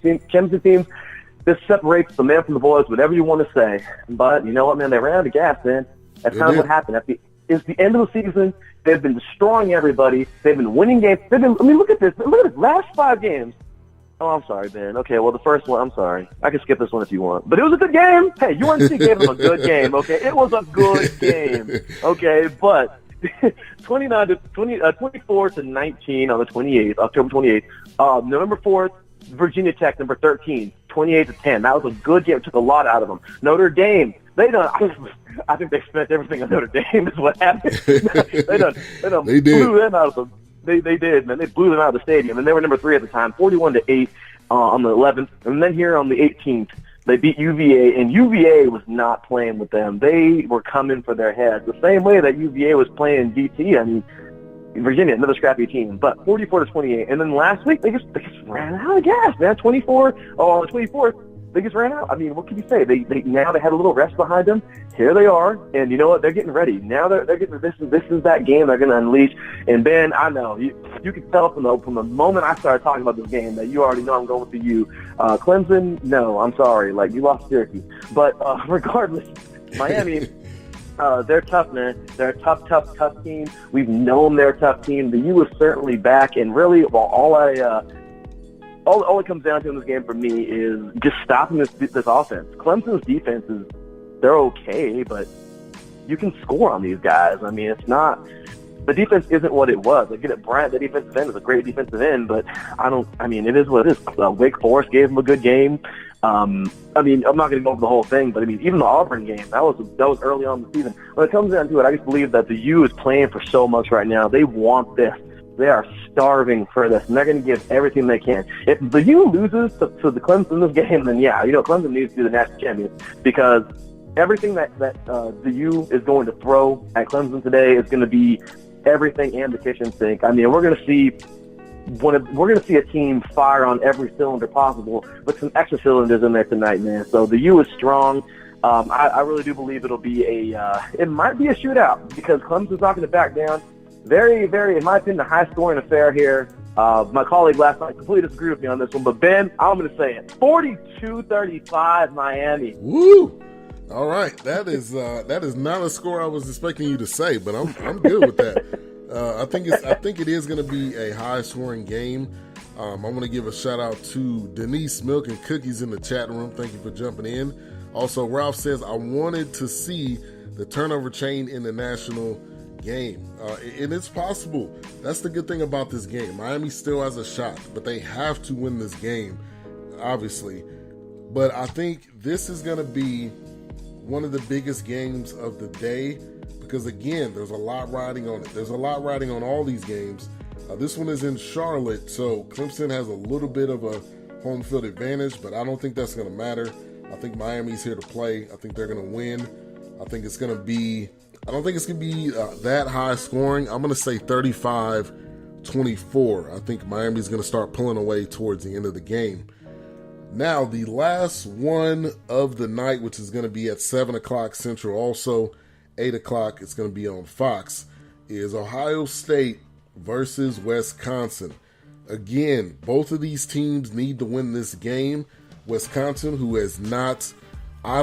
championship teams, this separates the man from the boys, whatever you want to say. But you know what, man? They ran out of gas, man. That's kind of what happened. It's the end of the season. They've been destroying everybody. They've been winning games. Look at this. Look at this. Last 5 games. Oh, I'm sorry, Ben. Okay, well, the first one, I'm sorry. I can skip this one if you want. But it was a good game. Hey, UNC gave them a good game, okay? It was a good game, okay? But 24 to 19 on the 28th, October 28th. November 4th, Virginia Tech, number 13, 28 to 10. That was a good game. It took a lot out of them. Notre Dame, I think they spent everything on Notre Dame is what happened. They blew them out of them. They did, man. They blew them out of the stadium, and they were number 3 at the time, 41 to 8 on the 11th. And then here on the 18th, they beat UVA, and UVA was not playing with them. They were coming for their heads, the same way that UVA was playing DT. I mean, Virginia, another scrappy team, but 44 to 28. And then last week, they just ran out of gas, man. 24. Oh, on the 24th, they just ran out. I mean, what can you say? They now they had a little rest behind them. Here they are, and you know what? They're getting ready. Now they're getting this is that game they're going to unleash. And Ben, I know you can tell from the moment I started talking about this game that you already know I'm going with the U. Clemson, no, I'm sorry, like you lost Syracuse. But regardless, Miami. They're tough, man. They're a tough team. We've known they're a tough team. The U is certainly back, and really, well, all it comes down to in this game for me is just stopping this offense. Clemson's defense they're okay, but you can score on these guys. I mean, the defense isn't what it was. Like, at Bryant, the defensive end is a great defensive end, but it is what it is. Wake Forest gave them a good game. I'm not going to go over the whole thing, but I mean, even the Auburn game, that was early on in the season. When it comes down to it, I just believe that the U is playing for so much right now. They want this. They are starving for this, and they're going to give everything they can. If the U loses to the Clemson in this game, then yeah, Clemson needs to be the national champion, because everything that the U is going to throw at Clemson today is going to be everything and the kitchen sink. I mean, we're going to see a team fire on every cylinder possible with some extra cylinders in there tonight, man. So the U is strong. I really do believe it'll be it might be a shootout, because Clemson's not going to back down. Very, very, in my opinion, a high-scoring affair here. My colleague last night completely disagreed with me on this one, but Ben, I'm going to say it. 42-35 Miami. Woo! All right, that is not a score I was expecting you to say, but I'm good with that. I think it is going to be a high-scoring game. I want to give a shout-out to Denise Milk and Cookies in the chat room. Thank you for jumping in. Also, Ralph says, I wanted to see the turnover chain in the national game. And it's possible. That's the good thing about this game. Miami still has a shot, but they have to win this game, obviously. But I think this is going to be one of the biggest games of the day, because, again, there's a lot riding on it. There's a lot riding on all these games. This one is in Charlotte, so Clemson has a little bit of a home field advantage, but I don't think that's going to matter. I think Miami's here to play. I think they're going to win. I don't think it's going to be that high scoring. I'm going to say 35-24. I think Miami's going to start pulling away towards the end of the game. Now, the last one of the night, which is going to be at 7 o'clock Central, also 8 o'clock, it's going to be on Fox, is Ohio State versus Wisconsin. Again, both of these teams need to win this game. Wisconsin, who has not, I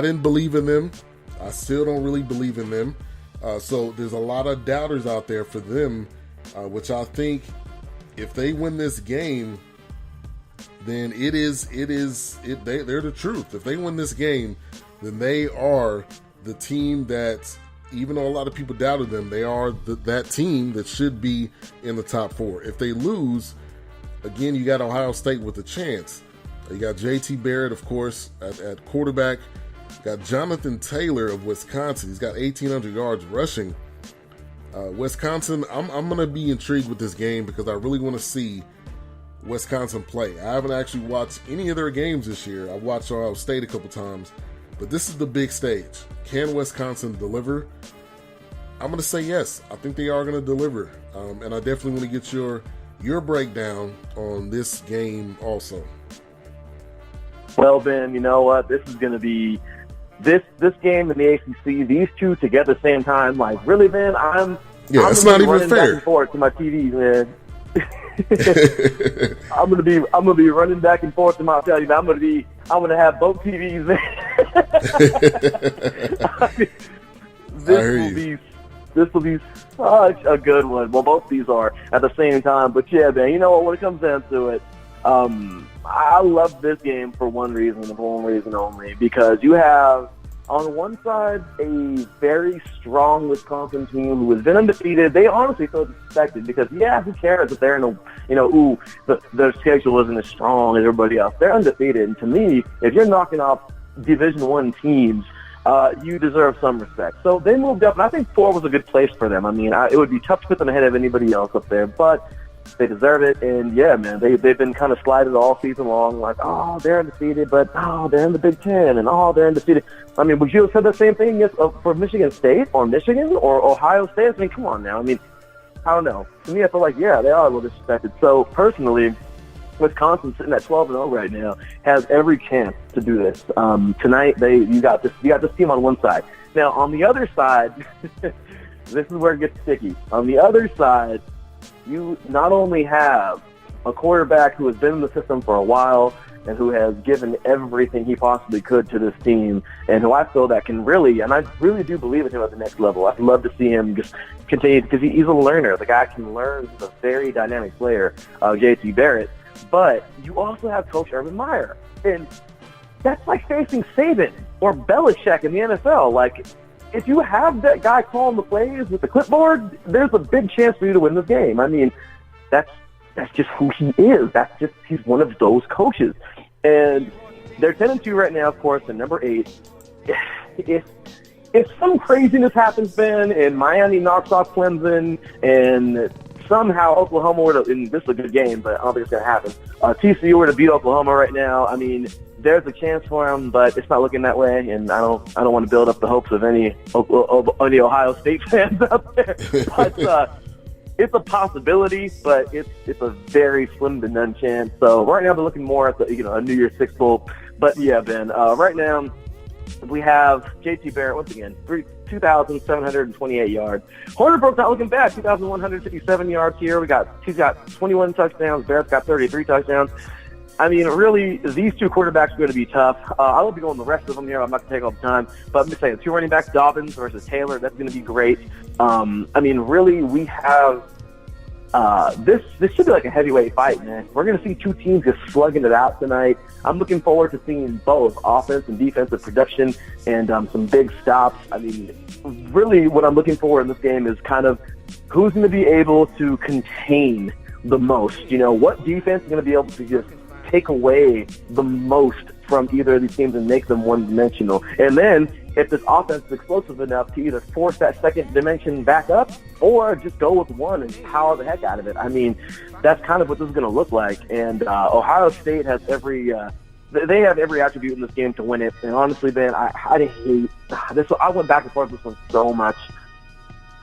didn't believe in them. I still don't really believe in them. So there's a lot of doubters out there for them, which I think if they win this game, then they're the truth. If they win this game, then they are the team that, even though a lot of people doubted them, they are that team that should be in the top 4. If they lose, again, you got Ohio State with a chance. You got JT Barrett, of course, at quarterback. Got Jonathan Taylor of Wisconsin. He's got 1,800 yards rushing. Wisconsin, I'm going to be intrigued with this game because I really want to see Wisconsin play. I haven't actually watched any of their games this year. I've watched Ohio State a couple times, but this is the big stage. Can Wisconsin deliver? I'm going to say yes. I think they are going to deliver, and I definitely want to get your breakdown on this game also. Well, Ben, you know what? This is going to be this game in the ACC. These two together at the same time. Like, really, Ben? It's not even fair. Back and forth to my TV, man. I'm gonna be running back and forth to my tell you. I'm gonna have both TVs there. This will be such a good one. Well, both these are at the same time. But yeah, man, you know what? When it comes down to it, I love this game for one reason and for one reason only, because you have on one side a very strong Wisconsin team who has been undefeated. They honestly feel expected because, yeah, who cares if they're in a, their schedule isn't as strong as everybody else. They're undefeated. And to me, if you're knocking off Division I teams, you deserve some respect. So they moved up, and I think 4 was a good place for them. I mean, it would be tough to put them ahead of anybody else up there, but they deserve it. And yeah, man, they've been kind of slided all season long, like, oh, they're undefeated, but oh, they're in the Big Ten, and oh, they're undefeated. I mean, would you have said the same thing for Michigan State or Michigan or Ohio State? I mean, come on now. I mean, I don't know. To me, I feel like, yeah, they are a little disrespected. So personally, Wisconsin sitting at 12-0 right now has every chance to do this. Tonight, you got this team on one side. Now, on the other side, this is where it gets sticky. On the other side, you not only have a quarterback who has been in the system for a while and who has given everything he possibly could to this team, and who I feel that can really, and I really do believe in him at the next level. I'd love to see him just continue, because he's a learner. The guy can learn. He's a very dynamic player, JT Barrett. But you also have Coach Urban Meyer, and that's like facing Saban or Belichick in the NFL. Like, if you have that guy calling the plays with the clipboard, there's a big chance for you to win this game. I mean, that's just who he is. He's one of those coaches. And they're 10-2 right now, of course, and number 8. If some craziness happens, Ben, and Miami knocks off Clemson, and somehow Oklahoma were to, and this is a good game, but I don't think it's going to happen. TCU were to beat Oklahoma right now. I mean, there's a chance for them, but it's not looking that way, and I don't want to build up the hopes of any Ohio State fans out there. But it's a possibility, but it's a very slim to none chance. So right now they're looking more at the a New Year's Six Bowl. But yeah, Ben, right now we have JT Barrett once again, 2,728 yards. Hornibrook's not looking bad, 2,157 yards here. We got 21 touchdowns. Barrett's got 33 touchdowns. I mean, really, these two quarterbacks are going to be tough. I will be going the rest of them here. I'm not going to take all the time. But I'm just saying, 2 running backs, Dawkins versus Taylor, that's going to be great. I mean, really, we have this should be like a heavyweight fight, man. We're going to see 2 teams just slugging it out tonight. I'm looking forward to seeing both offense and defensive production and some big stops. I mean, really, what I'm looking for in this game is kind of who's going to be able to contain the most. What defense is going to be able to just take away the most from either of these teams and make them one-dimensional. And then, if this offense is explosive enough to either force that second dimension back up or just go with one and power the heck out of it. I mean, that's kind of what this is going to look like. And Ohio State has they have every attribute in this game to win it. And honestly, Ben, I hate this. I went back and forth with this one so much.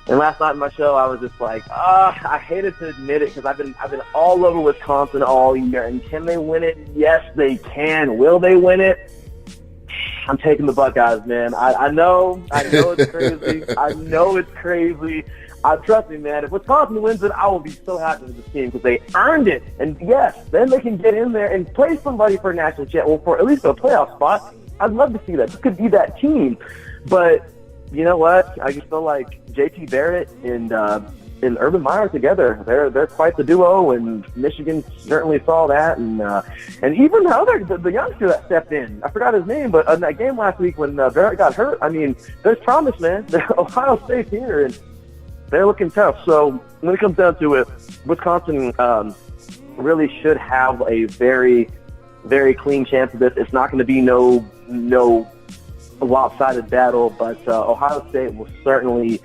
And last night in my show, I was just like, I hated to admit it because I've been all over Wisconsin all year. And can they win it? Yes, they can. Will they win it? I'm taking the Buckeyes, man. I know it's crazy. I know it's crazy. Trust me, man. If Wisconsin wins it, I will be so happy with this team because they earned it. And yes, then they can get in there and play somebody for a national championship, or for at least a playoff spot. I'd love to see that. This could be that team. But you know what? I just feel like JT Barrett and Urban Meyer together, they're quite the duo, and Michigan certainly saw that, and even the youngster that stepped in, I forgot his name, but in that game last week when Barrett got hurt, I mean, there's promise, man. Ohio State's here, and they're looking tough. So when it comes down to it, Wisconsin really should have a very, very clean chance of this. It's not going to be no lopsided battle, but Ohio State will certainly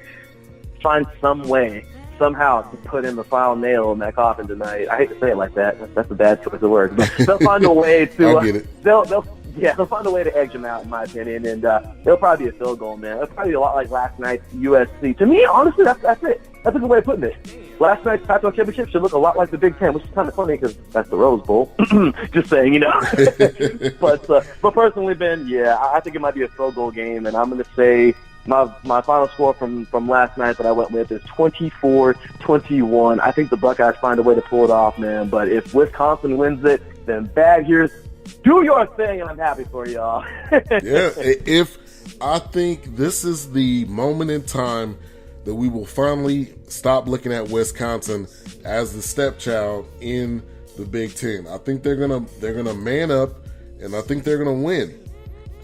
find somehow to put in the final nail in that coffin tonight. I hate to say it like that. That's a bad choice of words. But they'll find a way to. They'll find a way to edge them out, in my opinion, and it'll probably be a field goal, man. It'll probably be a lot like last night's USC. To me, honestly, that's it. That's a good way of putting it. Last night's Pac-12 championship should look a lot like the Big Ten, which is kind of funny because that's the Rose Bowl. Just saying, But personally, Ben, yeah, I think it might be a field goal game, and I'm going to say my final score from last night that I went with is 24-21. I think the Buckeyes find a way to pull it off, man. But if Wisconsin wins it, then Badgers, do your thing, and I'm happy for y'all. Yeah, I think this is the moment in time that we will finally stop looking at Wisconsin as the stepchild in the Big Ten. I think they're gonna man up, and I think they're gonna win.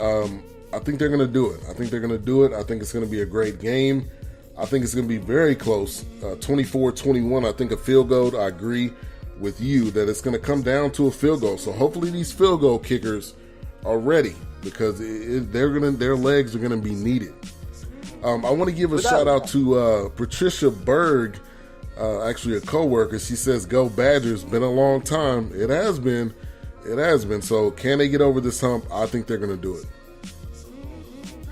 I think they're gonna do it. I think it's gonna be a great game. I think it's gonna be very close. 24-21. I think a field goal. I agree with you that it's gonna come down to a field goal. So hopefully these field goal kickers are ready, because their legs are gonna be needed. I want to give a shout out to Patricia Berg, actually a coworker. She says, "Go Badgers!" Been a long time. It has been. So can they get over this hump? I think they're going to do it.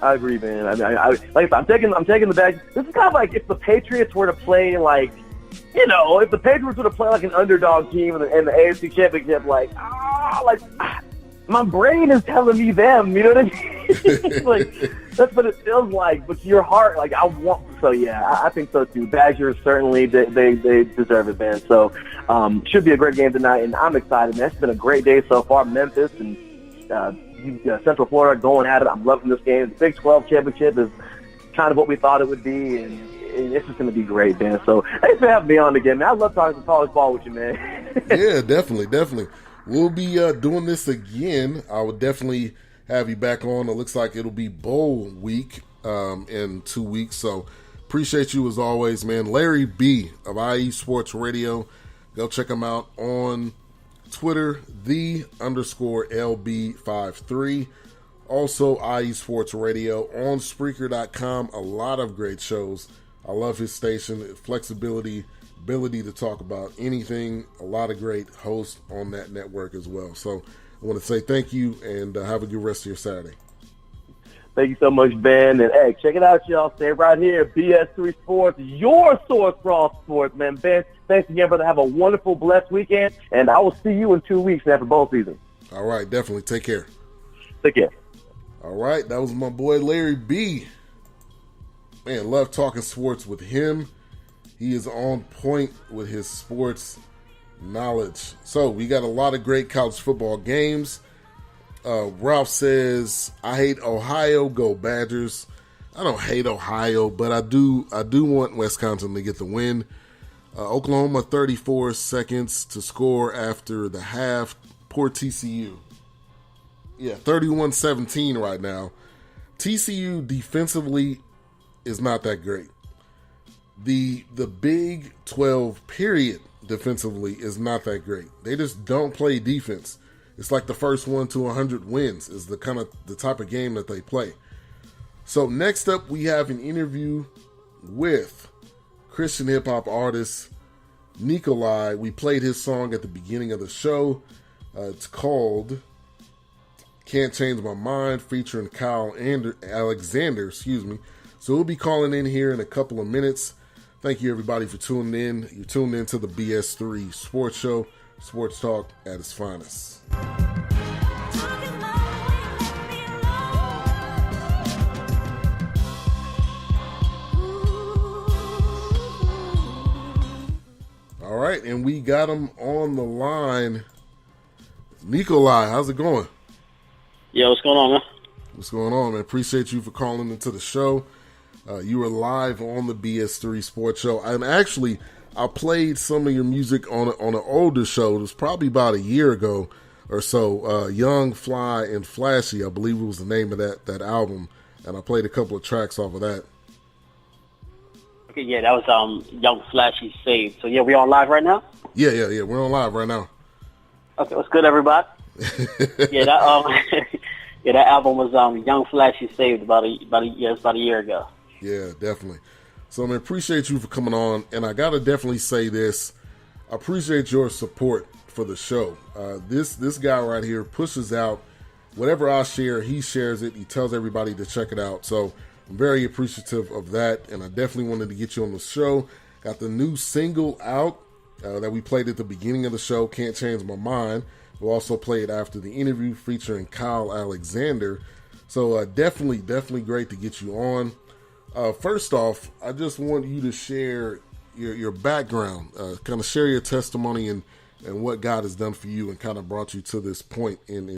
I agree, man. I'm taking the Badgers. This is kind of like if the Patriots were to play if the Patriots were to play like an underdog team in the AFC Championship, my brain is telling me them. You know what I mean? That's what it feels like. But your heart, I want. So yeah, I think so too. Badgers certainly they deserve it, man. So should be a great game tonight, and I'm excited, man. It's been a great day so far. Memphis and Central Florida going at it. I'm loving this game. The Big 12 championship is kind of what we thought it would be, and it's just going to be great, man. So thanks for having me on again, man. I love talking college ball with you, man. Yeah, definitely. We'll be doing this again. I would definitely have you back on. It looks like it'll be bowl week in 2 weeks. So appreciate you as always, man. Larry B of IE Sports Radio. Go check him out on Twitter, _LB53. Also, IE Sports Radio on Spreaker.com. A lot of great shows. I love his station, flexibility, ability to talk about anything. A lot of great hosts on that network as well. So I want to say thank you, and have a good rest of your Saturday. Thank you so much, Ben. And hey, check it out, y'all. Stay right here. BS3 Sports, your source for all sports, man. Ben, thanks again, brother. Have a wonderful, blessed weekend, and I will see you in 2 weeks after bowl season. All right, definitely. Take care. Take care. All right, that was my boy Larry B. Man, love talking sports with him. He is on point with his sports knowledge. So we got a lot of great college football games. Ralph says, "I hate Ohio. Go Badgers." I don't hate Ohio, but I do want Wisconsin to get the win. Oklahoma 34 seconds to score after the half. Poor TCU. Yeah, 31-17 right now. TCU defensively is not that great. The Big 12 period defensively is not that great. They just don't play defense. It's like the first 1 to 100 wins is the type of game that they play. So next up, we have an interview with Christian hip hop artist Nikoleye. We played his song at the beginning of the show. It's called "Can't Change My Mind," featuring Kyle Alexander. So we'll be calling in here in a couple of minutes. Thank you, everybody, for tuning in. You're tuned in to the BS3 Sports Show, sports talk at its finest. All right, and we got him on the line. Nikoleye, how's it going? Yeah, what's going on, man? What's going on, man? Appreciate you for calling into the show. You were live on the BS3 Sports Show. And actually, I played some of your music on an older show. It was probably about a year ago or so. Young, Fly, and Flashy, I believe it was the name of that album. And I played a couple of tracks off of that. Okay, yeah, that was Young, Flashy, Saved. So, yeah, we on live right now? Yeah. We're on live right now. Okay, what's good, everybody? Yeah, that album was Young, Flashy, Saved about a year ago. Yeah, definitely. So, man, appreciate you for coming on. And I got to definitely say this. I appreciate your support for the show. This guy right here pushes out whatever I share, he shares it. He tells everybody to check it out. So I'm very appreciative of that. And I definitely wanted to get you on the show. Got the new single out that we played at the beginning of the show, Can't Change My Mind. We'll also play it after the interview featuring Kyle Alexander. So definitely great to get you on. First off, I just want you to share your background, kind of share your testimony and what God has done for you and kind of brought you to this point in